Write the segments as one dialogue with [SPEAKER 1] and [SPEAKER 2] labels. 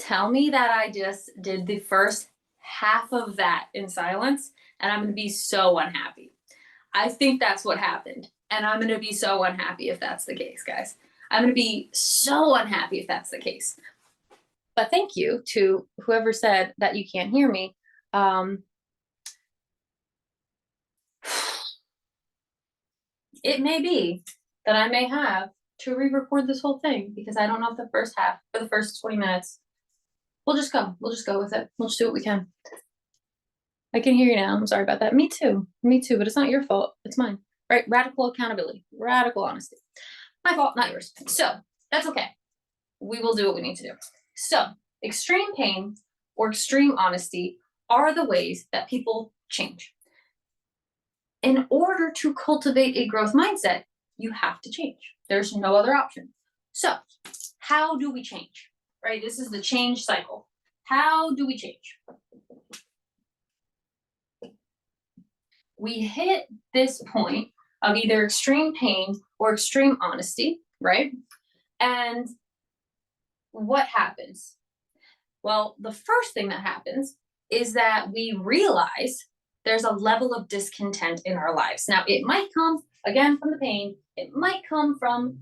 [SPEAKER 1] Tell me that I just did the first half of that in silence, and I'm going to be so unhappy. I think that's what happened. And I'm going to be so unhappy if that's the case, guys. I'm going to be so unhappy if that's the case. But thank you to whoever said that you can't hear me. It may be that I may have to re-record this whole thing because I don't know if the first half or the first 20 minutes. We'll just go with it. We'll just do what we can. I can hear you now. I'm sorry about that. Me too, but it's not your fault. It's mine, right? Radical accountability, radical honesty. My fault, not yours. So that's okay. We will do what we need to do. So extreme pain or extreme honesty are the ways that people change. In order to cultivate a growth mindset, you have to change. There's no other option. So how do we change, right? This is the change cycle. How do we change? We hit this point of either extreme pain or extreme honesty, right? And what happens? Well, the first thing that happens is that we realize there's a level of discontent in our lives. Now, it might come, again, from the pain. It might come from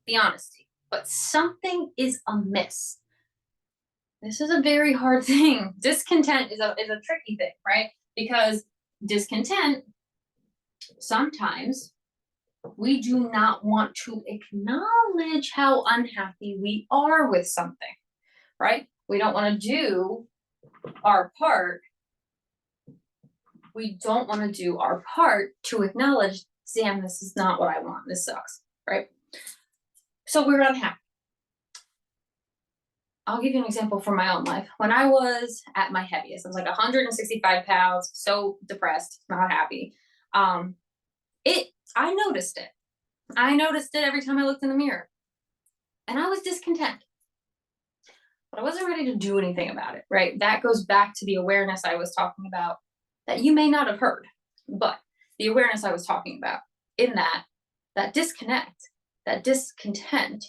[SPEAKER 1] the honesty, but something is amiss. This is a very hard thing. Discontent is a tricky thing, right? Because discontent, sometimes we do not want to acknowledge how unhappy we are with something, right? We don't want to do our part. We don't want to do our part to acknowledge, damn, this is not what I want. This sucks, right? So we're unhappy. I'll give you an example from my own life. When I was at my heaviest, I was like 165 pounds, so depressed, not happy. I noticed it. I noticed it every time I looked in the mirror. And I was discontent. But I wasn't ready to do anything about it, right? That goes back to the awareness I was talking about that you may not have heard, but the awareness I was talking about in that disconnect, that discontent,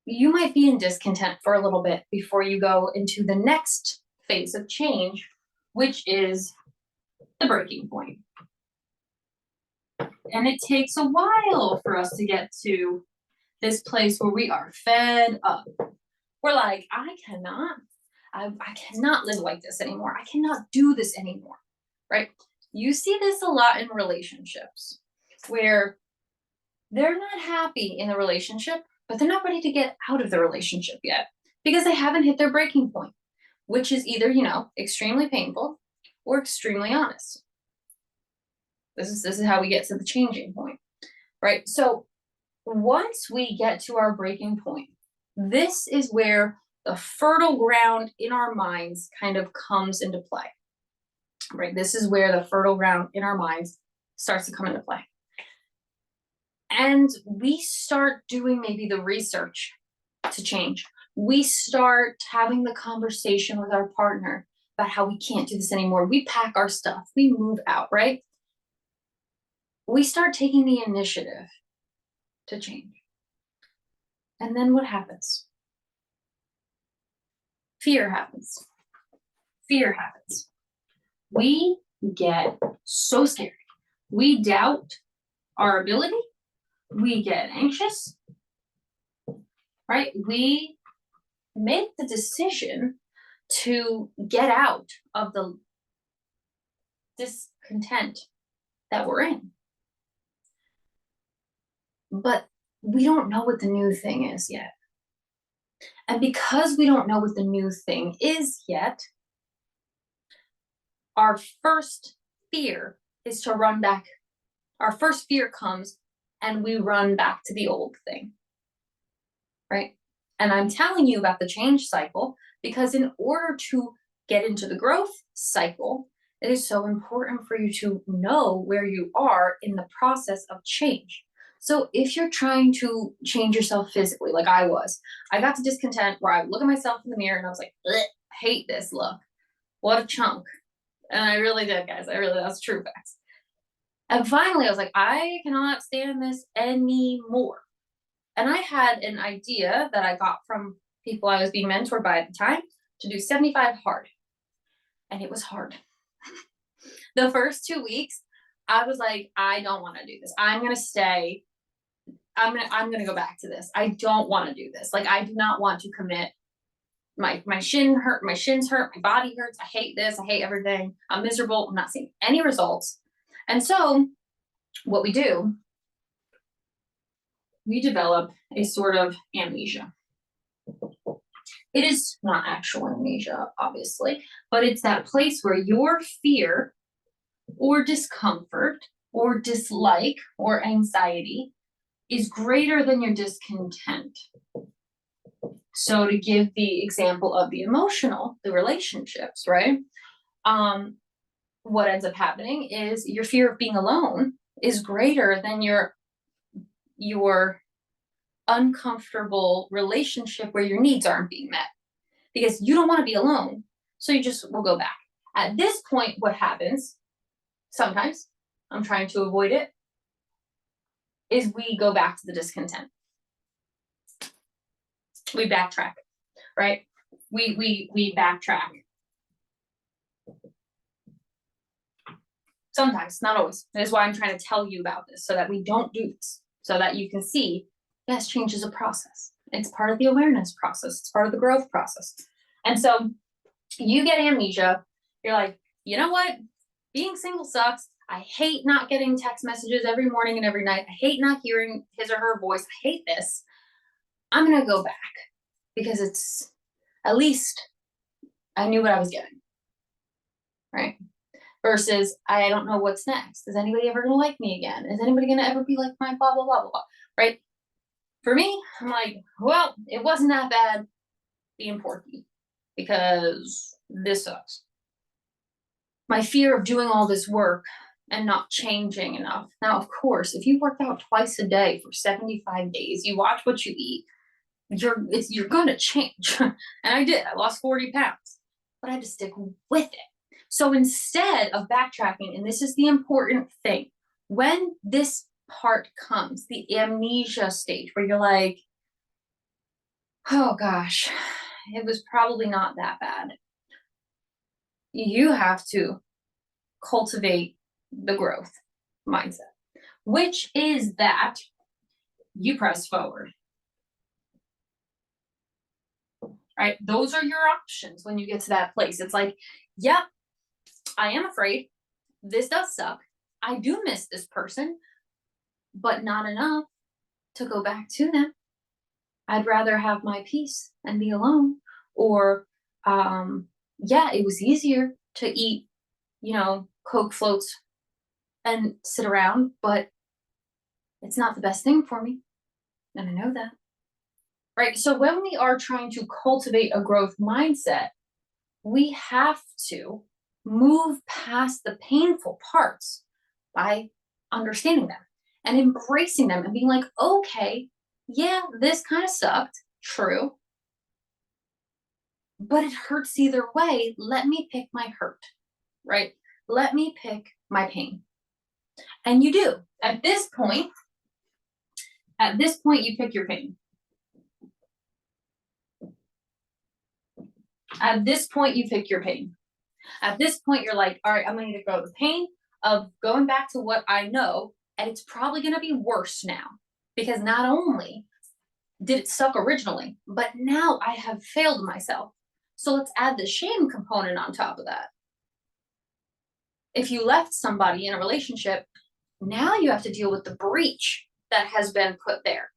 [SPEAKER 1] you might be in discontent for a little bit before you go into the next phase of change, which is the breaking point. And it takes a while for us to get to this place where we are fed up. We're like, I cannot live like this anymore. I cannot do this anymore, right? You see this a lot in relationships where they're not happy in the relationship, but they're not ready to get out of the relationship yet because they haven't hit their breaking point, which is either, extremely painful or extremely honest. This is how we get to the changing point, right? So once we get to our breaking point, this is where the fertile ground in our minds kind of comes into play, right? This is where the fertile ground in our minds starts to come into play. And we start doing maybe the research to change. We start having the conversation with our partner about how we can't do this anymore. We pack our stuff, we move out, right? We start taking the initiative to change. And then what happens? Fear happens. Fear happens. We get so scared. We doubt our ability. We get anxious, right? We make the decision to get out of the discontent that we're in. But we don't know what the new thing is yet. And because we don't know what the new thing is yet, our first fear is to run back. Our first fear comes and we run back to the old thing, right? And I'm telling you about the change cycle because in order to get into the growth cycle, it is so important for you to know where you are in the process of change. So if you're trying to change yourself physically, like I got to discontent where I would look at myself in the mirror and I was like, hate this look. What a chunk. And I really did, guys. That's true facts. And finally, I was like, I cannot stand this anymore. And I had an idea that I got from people I was being mentored by at the time to do 75 hard. And it was hard. The first 2 weeks, I was like, I don't want to do this. I'm going to stay. I'm going to go back to this. I don't want to do this. Like, I do not want to commit. My shins hurt, my body hurts. I hate this. I hate everything. I'm miserable. I'm not seeing any results. And so what we do, we develop a sort of amnesia. It is not actual amnesia, obviously, but it's that place where your fear or discomfort or dislike or anxiety is greater than your discontent. So to give the example of the emotional, the relationships, right? What ends up happening is your fear of being alone is greater than your uncomfortable relationship where your needs aren't being met, because you don't want to be alone. So you just will go back. At this point, what happens, sometimes, I'm trying to avoid it, is we go back to the discontent. We backtrack, right? We backtrack. Sometimes, not always. That is why I'm trying to tell you about this, so that we don't do this, so that you can see, yes, change is a process. It's part of the awareness process. It's part of the growth process. And so you get amnesia. You're like, you know what? Being single sucks. I hate not getting text messages every morning and every night. I hate not hearing his or her voice. I hate this. I'm going to go back because it's, at least I knew what I was getting, right? Versus, I don't know what's next. Is anybody ever going to like me again? Is anybody going to ever be like my blah, blah, blah, blah, blah, right? For me, I'm like, well, it wasn't that bad being porky because this sucks. My fear of doing all this work and not changing enough. Now, of course, if you work out twice a day for 75 days, you watch what you eat, you're going to change. And I did. I lost 40 pounds, but I had to stick with it. So instead of backtracking, and this is the important thing, when this part comes, the amnesia stage where you're like, oh gosh, it was probably not that bad. You have to cultivate the growth mindset, which is that you press forward. Right? Those are your options when you get to that place. It's like, yep, I am afraid. This does suck. I do miss this person, but not enough to go back to them. I'd rather have my peace and be alone. Or, yeah, it was easier to eat, Coke floats and sit around, but it's not the best thing for me. And I know that. Right? So when we are trying to cultivate a growth mindset, we have to move past the painful parts by understanding them and embracing them and being like, okay, yeah, this kind of sucked, true, but it hurts either way. Let me pick my hurt, right? Let me pick my pain. And you do. At this point, you pick your pain. At this point, you pick your pain. At this point, you're like, all right, I'm going to go the pain of going back to what I know, and it's probably going to be worse now, because not only did it suck originally, but now I have failed myself. So let's add the shame component on top of that. If you left somebody in a relationship, now you have to deal with the breach that has been put there,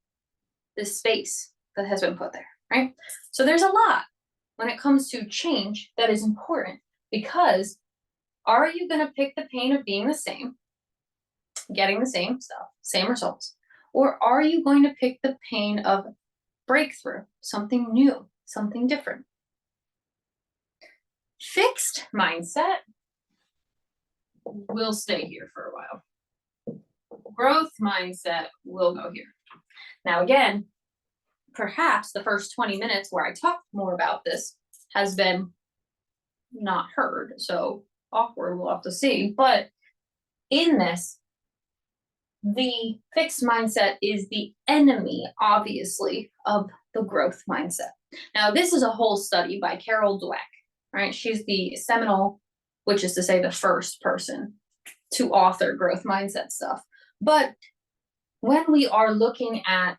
[SPEAKER 1] this space that has been put there, right? So there's a lot when it comes to change that is important, because are you going to pick the pain of being the same, getting the same stuff, same results, or are you going to pick the pain of breakthrough, something new, something different? Fixed mindset will stay here for a while. Growth mindset will go here. Now, again, perhaps the first 20 minutes where I talked more about this has been not heard, so awkward, we'll have to see. But in this, the fixed mindset is the enemy, obviously, of the growth mindset. Now, this is a whole study by Carol Dweck, right? She's the seminal, which is to say the first person to author growth mindset stuff. But when we are looking at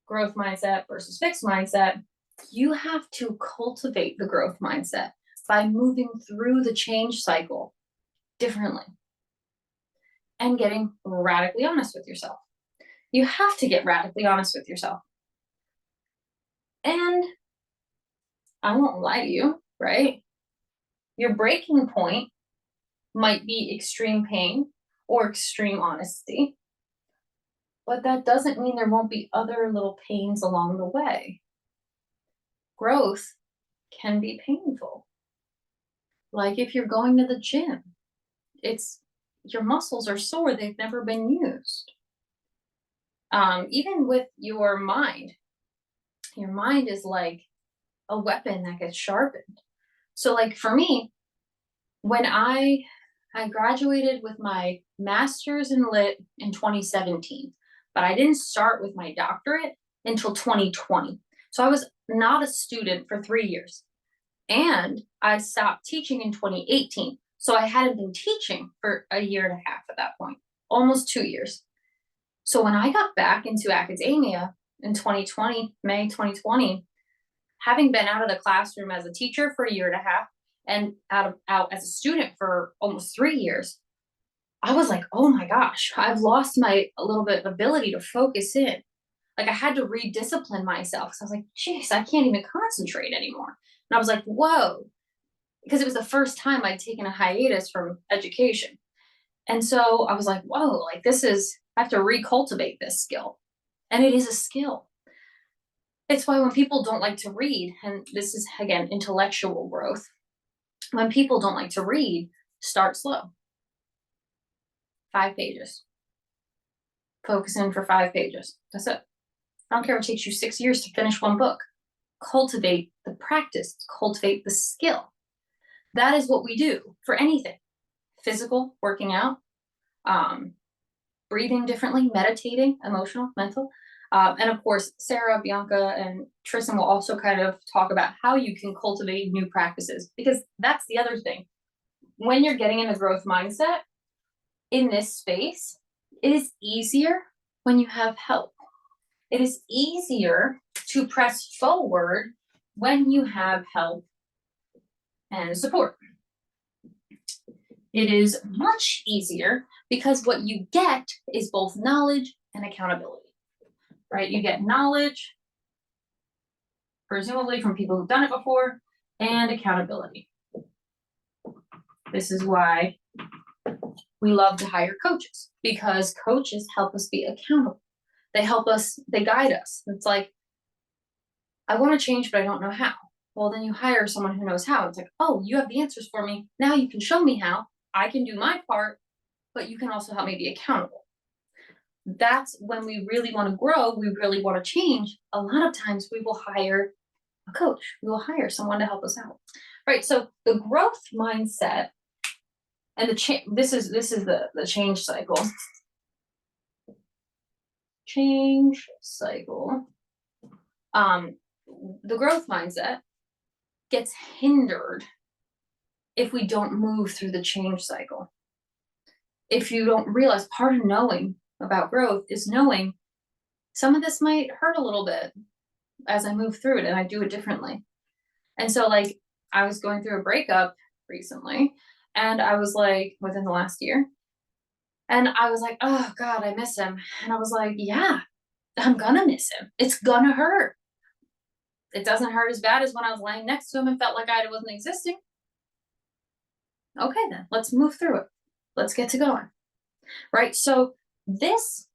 [SPEAKER 1] growth mindset versus fixed mindset, you have to cultivate the growth mindset by moving through the change cycle differently and getting radically honest with yourself. You have to get radically honest with yourself. And I won't lie to you, right? Your breaking point might be extreme pain or extreme honesty, but that doesn't mean there won't be other little pains along the way. Growth can be painful. Like if you're going to the gym, your muscles are sore, they've never been used. Even with your mind is like a weapon that gets sharpened. So like for me, when I graduated with my master's in lit in 2017, but I didn't start with my doctorate until 2020. So I was not a student for 3 years. And I stopped teaching in 2018. So I hadn't been teaching for a year and a half at that point, almost 2 years. So when I got back into academia in 2020, May 2020, having been out of the classroom as a teacher for a year and a half and out as a student for almost 3 years, I was like, oh my gosh, I've lost my a little bit of ability to focus in. Like I had to rediscipline myself because I was like, geez, I can't even concentrate anymore. And I was like, whoa, because it was the first time I'd taken a hiatus from education. And so I was like, whoa, like I have to recultivate this skill. And it is a skill. It's why when people don't like to read, and this is again, intellectual growth, when people don't like to read, start slow. 5 pages. Focus in for 5 pages. That's it. I don't care if it takes you 6 years to finish one book. Cultivate the practice, cultivate the skill. That is what we do for anything. Physical, working out, breathing differently, meditating, emotional, mental. And of course, Sarah, Bianca, and Tristan will also kind of talk about how you can cultivate new practices, because that's the other thing. When you're getting in a growth mindset in this space, it is easier when you have help. It is easier to press forward when you have help and support. It is much easier because what you get is both knowledge and accountability, right? You get knowledge, presumably from people who've done it before, and accountability. This is why we love to hire coaches, because coaches help us be accountable. They help us, they guide us. It's like, I want to change, but I don't know how. Well, then you hire someone who knows how. It's like, oh, you have the answers for me. Now you can show me how. I can do my part, but you can also help me be accountable. That's when we really want to grow, we really want to change. A lot of times we will hire a coach. We will hire someone to help us out. Right. So the growth mindset and this is the change cycle. Change cycle. The growth mindset gets hindered if we don't move through the change cycle. If you don't realize, part of knowing about growth is knowing some of this might hurt a little bit as I move through it and I do it differently. And so like I was going through a breakup recently, and I was like, within the last year, and I was like, oh God, I miss him. And I was like, yeah, I'm gonna miss him. It's gonna hurt. It doesn't hurt as bad as when I was laying next to him and felt like I wasn't existing. Okay, then let's move through it. Let's get to going. Right. So this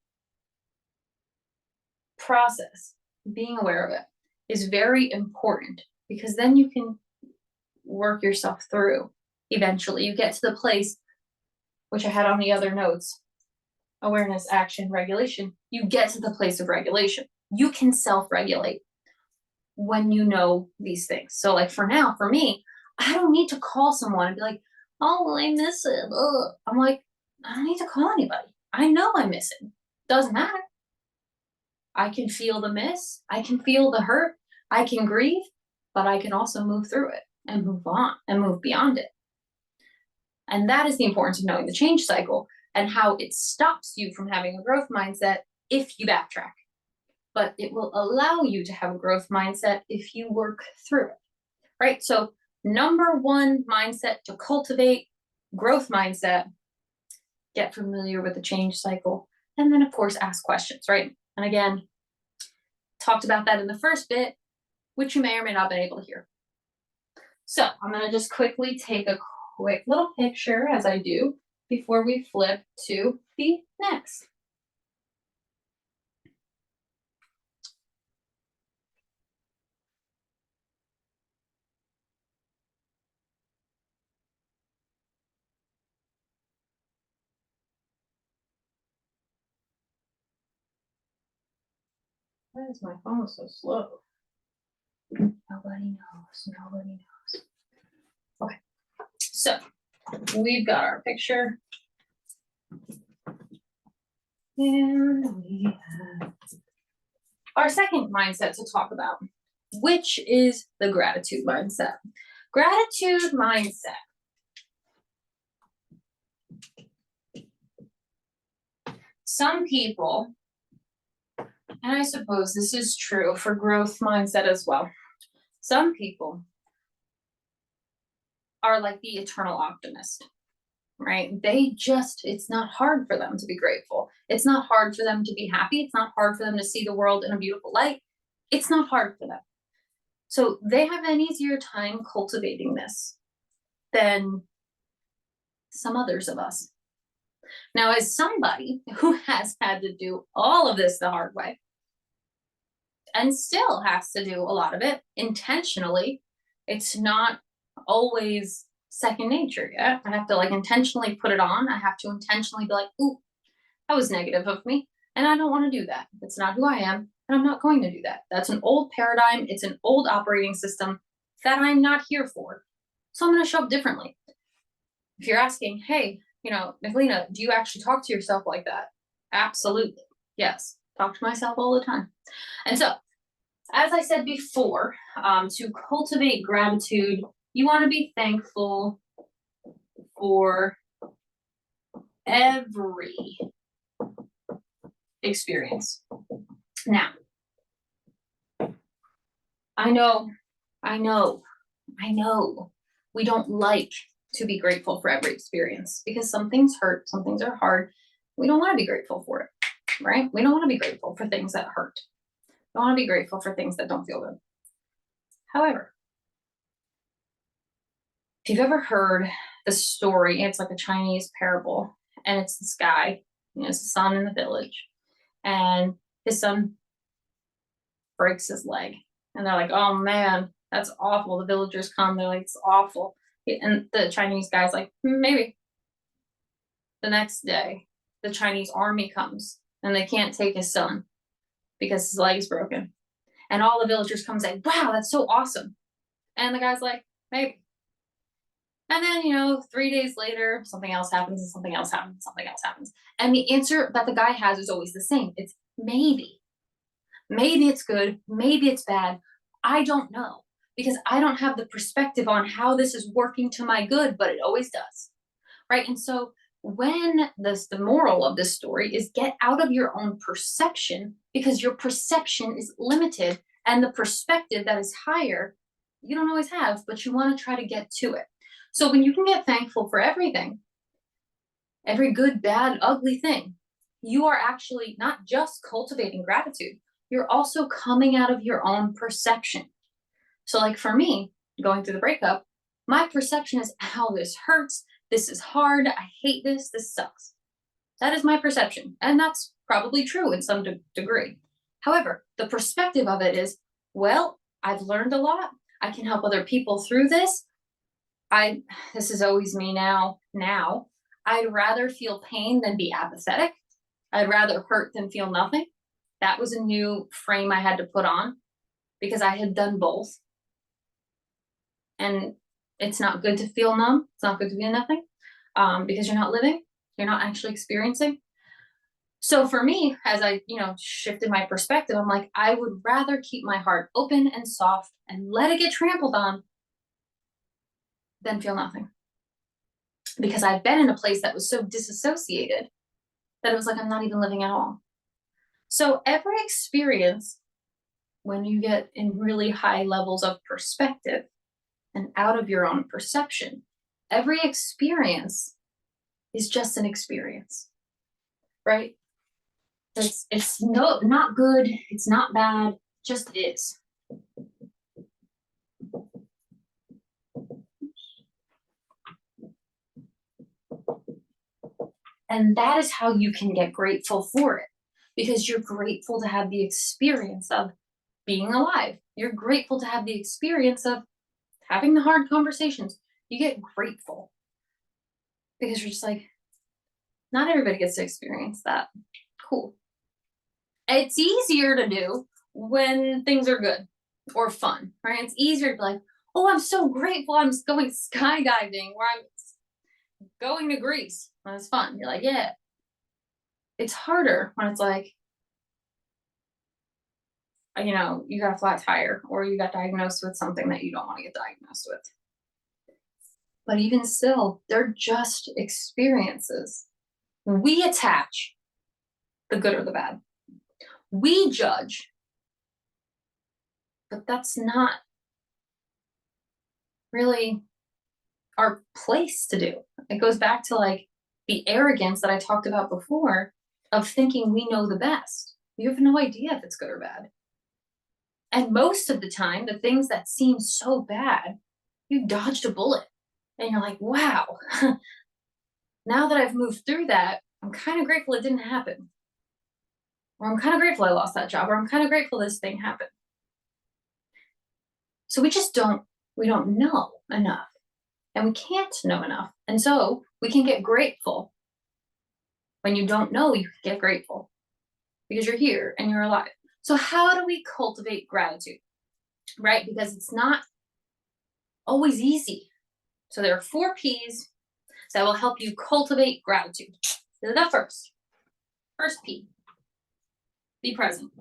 [SPEAKER 1] process, being aware of it, is very important, because then you can work yourself through. Eventually, you get to the place, which I had on the other notes: awareness, action, regulation. You get to the place of regulation. You can self-regulate when you know these things. So like for now, for me, I don't need to call someone and be like, oh, I miss it. Ugh. I'm like, I don't need to call anybody. I know I miss it. Doesn't matter. I can feel the miss. I can feel the hurt, I can grieve, but I can also move through it and move on and move beyond it. And that is the importance of knowing the change cycle and how it stops you from having a growth mindset if you backtrack. But it will allow you to have a growth mindset if you work through it, right? So, number one mindset to cultivate growth mindset, get familiar with the change cycle, and then, of course, ask questions, right? And again, talked about that in the first bit, which you may or may not have been able to hear. So I'm going to just quickly take a quick little picture as I do before we flip to the next. Why is my phone so slow? Nobody knows. Nobody knows. Okay. So we've got our picture. And we have our second mindset to talk about, which is the gratitude mindset. Gratitude mindset. Some people, and I suppose this is true for growth mindset as well, some people are like the eternal optimist, right? It's not hard for them to be grateful. It's not hard for them to be happy. It's not hard for them to see the world in a beautiful light. It's not hard for them. So they have an easier time cultivating this than some others of us. Now, as somebody who has had to do all of this the hard way and still has to do a lot of it intentionally, it's not always second nature yet. I have to intentionally put it on. I have to intentionally be like, ooh, that was negative of me. And I don't want to do that. That's not who I am. And I'm not going to do that. That's an old paradigm. It's an old operating system that I'm not here for. So I'm going to show up differently. If you're asking, hey, Nicolina, do you actually talk to yourself like that? Absolutely. Yes. Talk to myself all the time. And so, as I said before, to cultivate gratitude, you want to be thankful for every experience. Now, I know we don't like to be grateful for every experience because some things hurt, some things are hard. We don't want to be grateful for it, right? We don't want to be grateful for things that hurt. We don't want to be grateful for things that don't feel good. However, if you've ever heard the story, it's like a Chinese parable, and it's this guy, it's a son in the village, and his son breaks his leg. And they're like, oh man, that's awful. The villagers come, they're like, it's awful. And the Chinese guy's like, maybe. The next day, the Chinese army comes and they can't take his son because his leg's broken. And all the villagers come and say, wow, that's so awesome. And the guy's like, maybe. And then, 3 days later, something else happens and something else happens, something else happens. And the answer that the guy has is always the same. It's maybe. Maybe it's good. Maybe it's bad. I don't know because I don't have the perspective on how this is working to my good, but it always does. Right. And so when the moral of this story is get out of your own perception because your perception is limited and the perspective that is higher, you don't always have, but you want to try to get to it. So when you can get thankful for everything, every good, bad, ugly thing, you are actually not just cultivating gratitude, you're also coming out of your own perception. So like for me, going through the breakup, my perception is, ow, this hurts. This is hard. I hate this. This sucks. That is my perception. And that's probably true in some degree. However, the perspective of it is, well, I've learned a lot. I can help other people through this. This is always me now. I'd rather feel pain than be apathetic. I'd rather hurt than feel nothing. That was a new frame I had to put on because I had done both. And it's not good to feel numb. It's not good to feel nothing because you're not living. You're not actually experiencing. So for me, as I, shifted my perspective, I'm like, I would rather keep my heart open and soft and let it get trampled on than feel nothing. Because I've been in a place that was so disassociated that it was like I'm not even living at all. So every experience, when you get in really high levels of perspective and out of your own perception, every experience is just an experience, right? It's no not good, it's not bad, just is. And that is how you can get grateful for it, because you're grateful to have the experience of being alive. You're grateful to have the experience of having the hard conversations. You get grateful because you're just like, not everybody gets to experience that. Cool. It's easier to do when things are good or fun, right? It's easier to be like, oh, I'm so grateful I'm going skydiving, where I'm going to Greece. That's fun. You're like, yeah. It's harder when it's like, you got a flat tire or you got diagnosed with something that you don't want to get diagnosed with. But even still, they're just experiences. We attach the good or the bad. We judge, but that's not really our place to do. It goes back to like the arrogance that I talked about before of thinking we know the best. You have no idea if it's good or bad. And most of the time, the things that seem so bad, you dodged a bullet. And you're like, wow, now that I've moved through that, I'm kind of grateful it didn't happen. Or I'm kind of grateful I lost that job, or I'm kind of grateful this thing happened. So we don't know enough. And we can't know enough. And so we can get grateful. When you don't know, you can get grateful because you're here and you're alive. So how do we cultivate gratitude? Right? Because it's not always easy. So there are 4 P's that will help you cultivate gratitude. The first P, be present.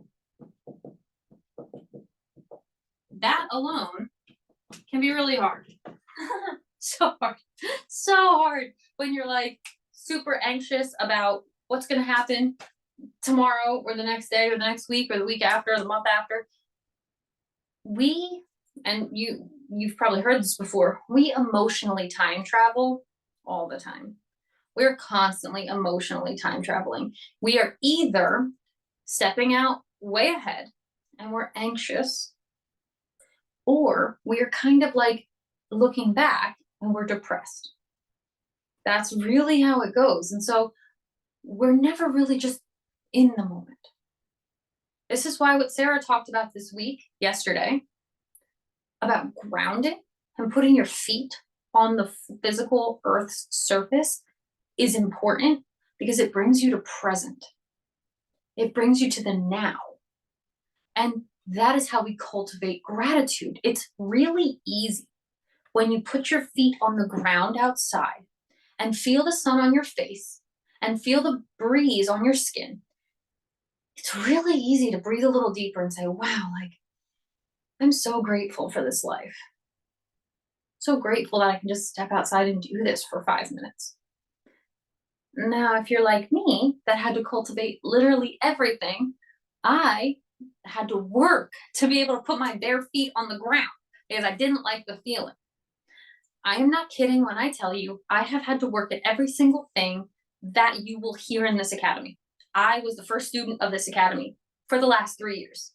[SPEAKER 1] That alone can be really hard. So hard when you're like super anxious about what's going to happen tomorrow or the next day or the next week or the week after or the month after. You've probably heard this before, we emotionally time travel all the time. We're constantly emotionally time traveling. We are either stepping out way ahead and we're anxious, or we're kind of like looking back and we're depressed. That's really how it goes. And so we're never really just in the moment. This is why what Sarah talked about this week, yesterday, about grounding and putting your feet on the physical Earth's surface is important, because it brings you to present. It brings you to the now. And that is how we cultivate gratitude. It's really easy when you put your feet on the ground outside and feel the sun on your face and feel the breeze on your skin. It's really easy to breathe a little deeper and say, wow, like, I'm so grateful for this life. So grateful that I can just step outside and do this for 5 minutes. Now, if you're like me, that had to cultivate literally everything, I had to work to be able to put my bare feet on the ground because I didn't like the feeling. I am not kidding when I tell you I have had to work at every single thing that you will hear in this academy. I was the first student of this academy for the last 3 years.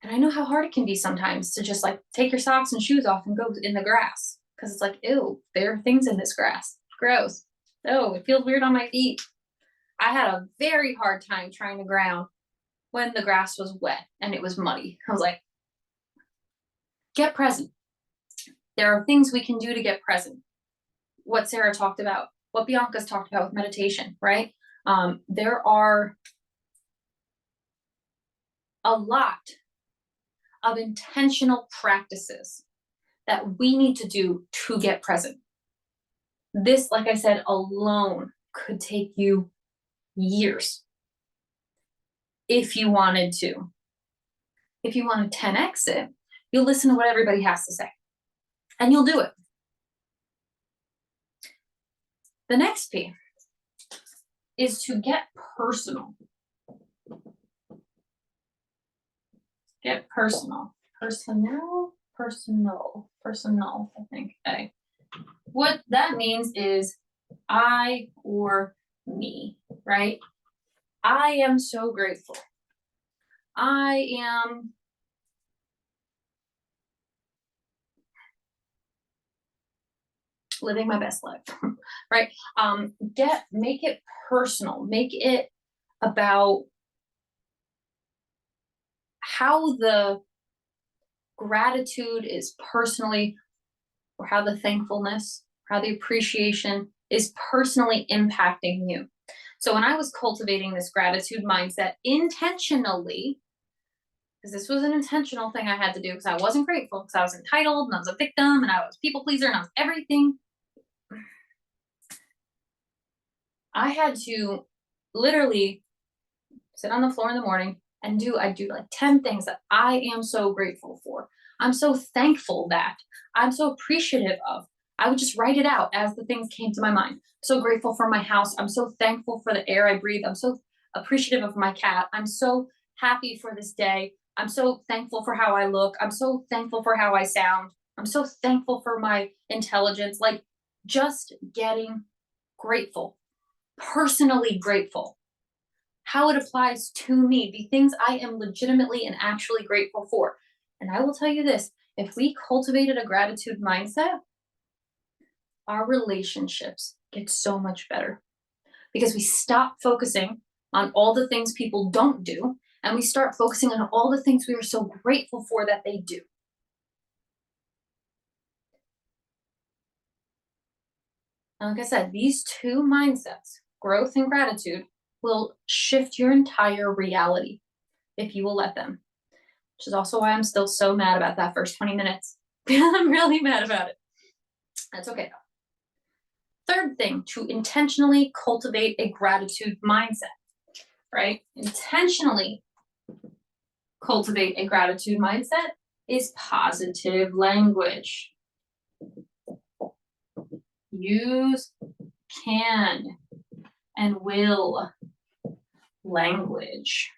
[SPEAKER 1] And I know how hard it can be sometimes to just like take your socks and shoes off and go in the grass, because it's like, ew, there are things in this grass. Gross. Oh, it feels weird on my feet. I had a very hard time trying to ground when the grass was wet and it was muddy. I was like, get present. There are things we can do to get present. What Sarah talked about, what Bianca's talked about with meditation, right? There are a lot of intentional practices that we need to do to get present. This, like I said, alone could take you years if you wanted to. If you want to 10x it, you'll listen to what everybody has to say and you'll do it. The next P is to get personal. Get personal. Personal, I think. Okay. What that means is I or me, right? I am so grateful. I am living my best life, right? Make it personal. Make it about how the gratitude is personally, or how the thankfulness, how the appreciation is personally impacting you. So when I was cultivating this gratitude mindset intentionally, because this was an intentional thing I had to do because I wasn't grateful, because I was entitled and I was a victim and I was people pleaser and I was everything. I had to literally sit on the floor in the morning and I'd do like 10 things that I am so grateful for. I'm so thankful that I'm so appreciative of. I would just write it out as the things came to my mind. So grateful for my house. I'm so thankful for the air I breathe. I'm so appreciative of my cat. I'm so happy for this day. I'm so thankful for how I look. I'm so thankful for how I sound. I'm so thankful for my intelligence. Like just getting grateful, personally grateful. How it applies to me, the things I am legitimately and actually grateful for. And I will tell you this, if we cultivated a gratitude mindset, our relationships get so much better because we stop focusing on all the things people don't do and we start focusing on all the things we are so grateful for that they do. And like I said, these two mindsets, growth and gratitude, will shift your entire reality if you will let them. Which is also why I'm still so mad about that first 20 minutes. I'm really mad about it. That's okay though. Third thing, to intentionally cultivate a gratitude mindset, right? Intentionally cultivate a gratitude mindset is positive language. Use can and will language,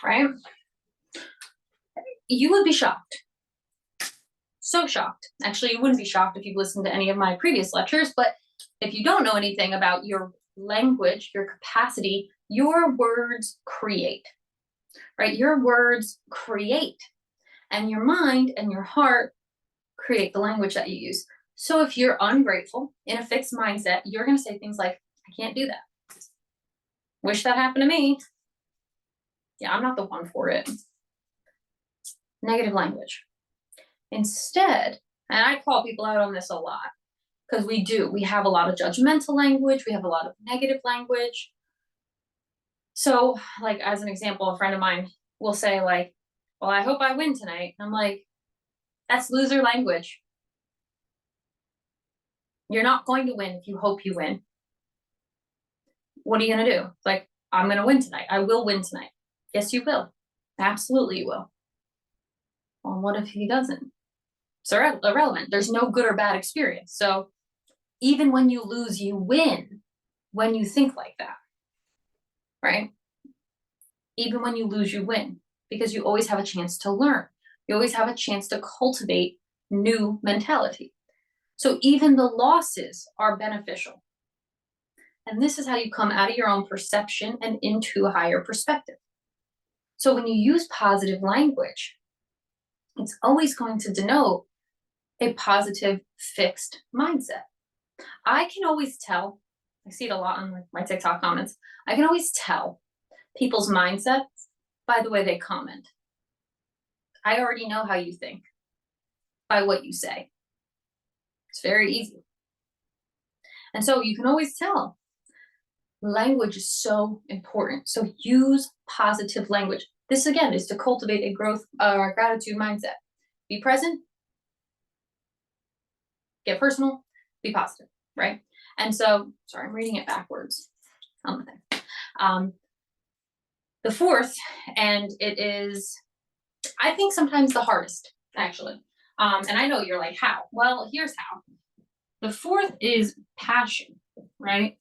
[SPEAKER 1] right? You would be shocked. So shocked. Actually, you wouldn't be shocked if you've listened to any of my previous lectures, but if you don't know anything about your language, your capacity, your words create, right? Your words create, and your mind and your heart create the language that you use. So if you're ungrateful in a fixed mindset, you're going to say things like, I can't do that. Wish that happened to me. Yeah, I'm not the one for it. Negative language. Instead, and I call people out on this a lot, because we have a lot of judgmental language, we have a lot of negative language. So, like, as an example, a friend of mine will say, like, well, I hope I win tonight. I'm like, that's loser language. You're not going to win if you hope you win. What are you going to do? Like, I'm going to win tonight. I will win tonight. Yes, you will. Absolutely, you will. Well, what if he doesn't? It's irrelevant. There's no good or bad experience. So even when you lose, you win when you think like that, right? Even when you lose, you win because you always have a chance to learn. You always have a chance to cultivate new mentality. So even the losses are beneficial. And this is how you come out of your own perception and into a higher perspective. So when you use positive language, it's always going to denote a positive fixed mindset. I can always tell, I see it a lot on my TikTok comments, I can always tell people's mindsets by the way they comment. I already know how you think by what you say. It's very easy. And so you can always tell. Language is so important. So use positive language. This again is to cultivate a gratitude mindset. Be present, get personal, be positive, right? And so, sorry, I'm reading it backwards. On the thing. The fourth, and it is, I think, sometimes the hardest, actually. And I know you're like, how? Well, here's how. The fourth is passion, right?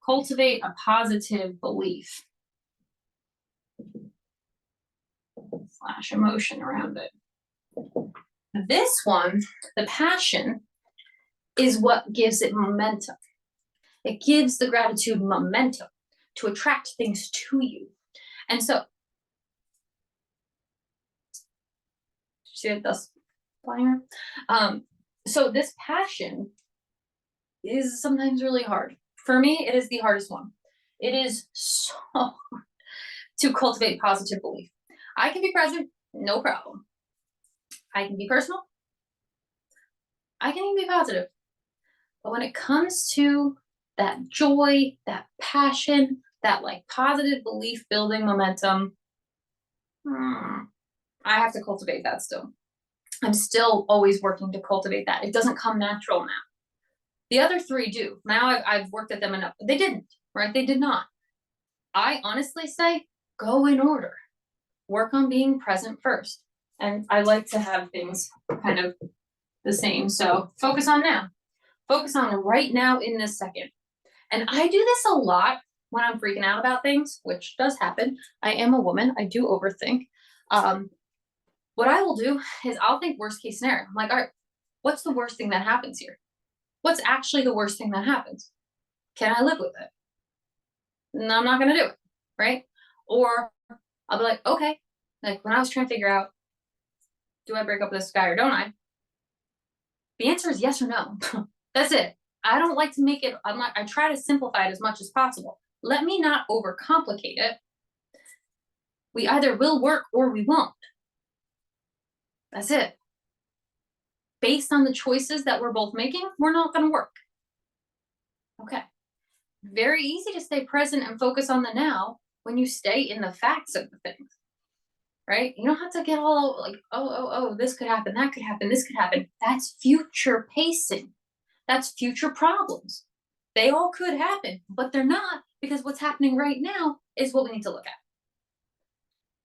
[SPEAKER 1] Cultivate a positive belief / emotion around it. This one, the passion, is what gives it momentum. It gives the gratitude momentum to attract things to you. And so, see it thus flying around? So this passion is sometimes really hard. For me, it is the hardest one. It is so hard to cultivate positive belief. I can be present, no problem. I can be personal. I can even be positive. But when it comes to that joy, that passion, that like positive belief building momentum, I have to cultivate that still. I'm still always working to cultivate that. It doesn't come natural now. The other three do. Now I've worked at them enough. They didn't, right? They did not. I honestly say go in order. Work on being present first. And I like to have things kind of the same. So focus on now. Focus on right now in this second. And I do this a lot when I'm freaking out about things, which does happen. I am a woman. I do overthink. What I will do is I'll think worst case scenario. I'm like, all right, what's the worst thing that happens here? What's actually the worst thing that happens? Can I live with it? No, I'm not going to do it, right? Or I'll be like, okay, like when I was trying to figure out, do I break up with this guy or don't I? The answer is yes or no. That's it. I don't like to make it, I try to simplify it as much as possible. Let me not overcomplicate it. We either will work or we won't. That's it. Based on the choices that we're both making, we're not going to work. Okay. Very easy to stay present and focus on the now when you stay in the facts of the things, right? You don't have to get all like, oh, this could happen, that could happen, this could happen. That's future pacing. That's future problems. They all could happen, but they're not, because what's happening right now is what we need to look at.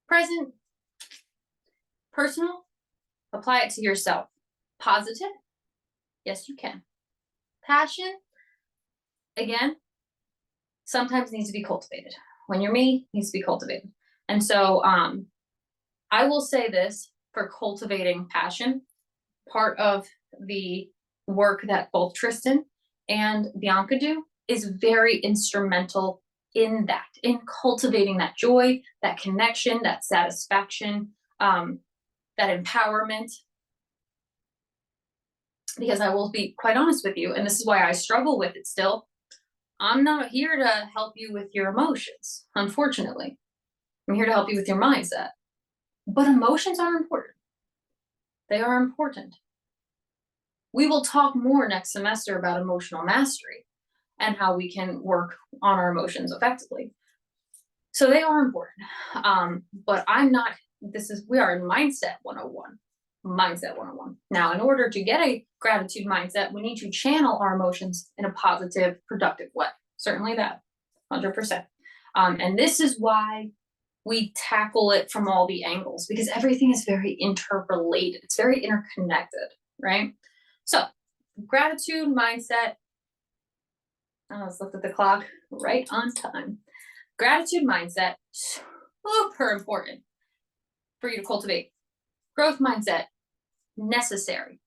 [SPEAKER 1] Present, personal, apply it to yourself. Positive, yes, you can. Passion, again, sometimes needs to be cultivated. When you're me, it needs to be cultivated. And so I will say this for cultivating passion, part of the work that both Tristan and Bianca do is very instrumental in that, in cultivating that joy, that connection, that satisfaction, that empowerment. Because I will be quite honest with you, and this is why I struggle with it still. I'm not here to help you with your emotions, unfortunately. I'm here to help you with your mindset. But emotions are important. They are important. We will talk more next semester about emotional mastery and how we can work on our emotions effectively. So they are important. But I'm not, we are in Mindset 101. Mindset 101. Now, in order to get a gratitude mindset, we need to channel our emotions in a positive, productive way. Certainly that, 100%. And this is why we tackle it from all the angles, because everything is very interrelated. It's very interconnected, right? So, gratitude mindset. I just looked at the clock, right on time. Gratitude mindset, super important for you to cultivate. Growth mindset, necessary.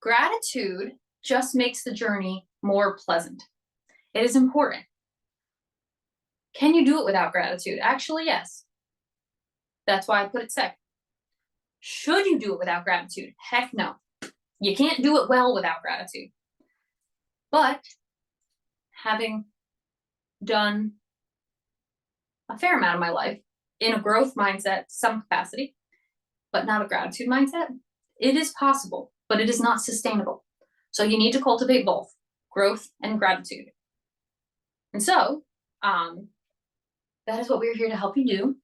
[SPEAKER 1] Gratitude just makes the journey more pleasant. It is important. Can you do it without gratitude? Actually, yes. That's why I put it second. Should you do it without gratitude? Heck no. You can't do it well without gratitude. But having done a fair amount of my life in a growth mindset, some capacity, but not a gratitude mindset, it is possible, but it is not sustainable. So you need to cultivate both growth and gratitude. And so that is what we're here to help you do.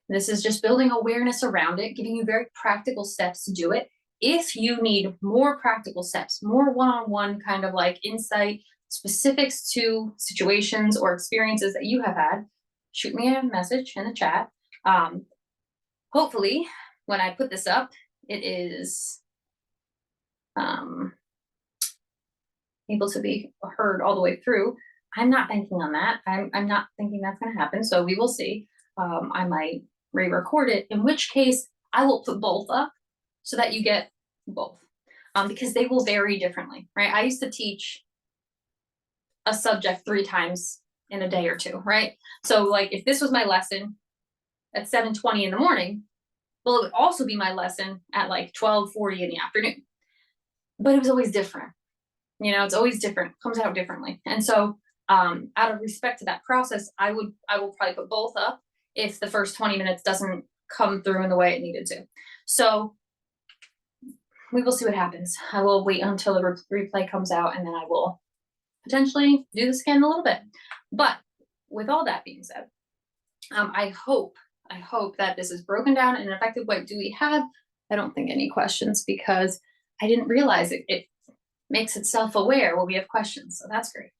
[SPEAKER 1] This is just building awareness around it, giving you very practical steps to do it. If you need more practical steps, more one-on-one kind of like insight, specifics to situations or experiences that you have had, shoot me a message in the chat. Hopefully, when I put this up, it is able to be heard all the way through. I'm not banking on that. I'm not thinking that's going to happen. So we will see. I might re-record it, in which case I will put both up so that you get both, because they will vary differently, right? I used to teach a subject 3 times in a day or 2, right? So like if this was my lesson at 7:20 in the morning, well, it would also be my lesson at like 12:40 in the afternoon. But it was always different. You know, it's always different, comes out differently. And so out of respect to that process, I will probably put both up if the first 20 minutes doesn't come through in the way it needed to. So we will see what happens. I will wait until the replay comes out, and then I will potentially do this again in a little bit. But with all that being said, I hope that this is broken down in an effective way. Do we have, I don't think, any questions, because I didn't realize it makes it self-aware when we have questions. So that's great.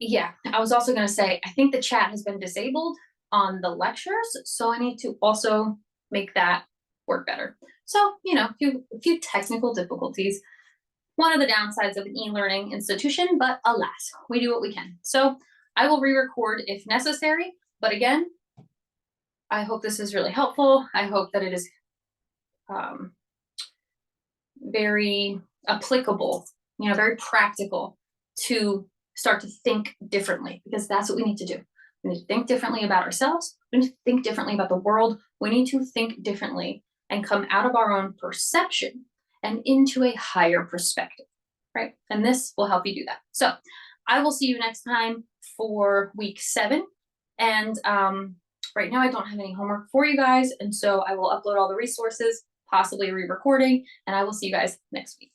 [SPEAKER 1] Yeah, I was also going to say, I think the chat has been disabled on the lectures, so I need to also make that work better. So, you know, a few technical difficulties. One of the downsides of an e-learning institution, but alas, we do what we can. So I will re-record if necessary, but again, I hope this is really helpful. I hope that it is very applicable, you know, very practical to start to think differently, because that's what we need to do. We need to think differently about ourselves. We need to think differently about the world. We need to think differently and come out of our own perception and into a higher perspective, right? And this will help you do that. So I will see you next time for week 7. And right now I don't have any homework for you guys. And so I will upload all the resources, possibly re-recording, and I will see you guys next week.